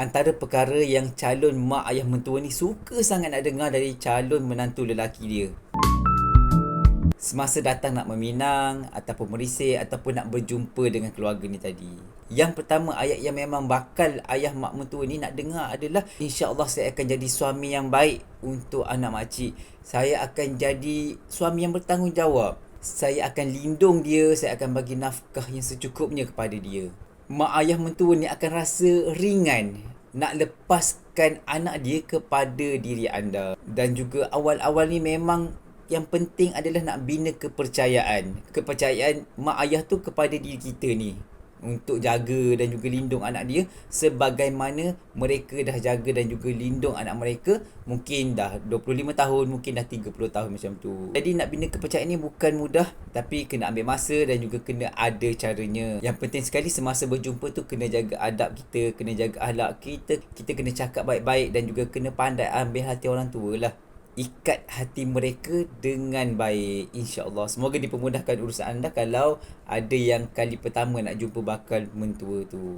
antara perkara yang calon mak ayah mentua ni suka sangat nak dengar dari calon menantu lelaki dia. Semasa datang nak meminang ataupun merisik ataupun nak berjumpa dengan keluarga ni tadi. Yang pertama, ayat yang memang bakal ayah mak mentua ni nak dengar adalah, insya-Allah saya akan jadi suami yang baik untuk anak makcik. Saya akan jadi suami yang bertanggungjawab. Saya akan lindung dia, saya akan bagi nafkah yang secukupnya kepada dia. Mak ayah mentua ni akan rasa ringan nak lepaskan anak dia kepada diri anda. Dan juga awal-awal ni memang yang penting adalah nak bina kepercayaan. Kepercayaan mak ayah tu kepada diri kita ni, untuk jaga dan juga lindung anak dia sebagaimana mereka dah jaga dan juga lindung anak mereka mungkin dah 25 tahun, mungkin dah 30 tahun macam tu. Jadi nak bina kepercayaan ni bukan mudah, tapi kena ambil masa dan juga kena ada caranya. Yang penting sekali semasa berjumpa tu kena jaga adab kita, kena jaga akhlak kita, kita kena cakap baik-baik dan juga kena pandai ambil hati orang tua lah. Ikat hati mereka dengan baik, insya-Allah. Semoga dipermudahkan urusan anda kalau ada yang kali pertama nak jumpa bakal mentua tu.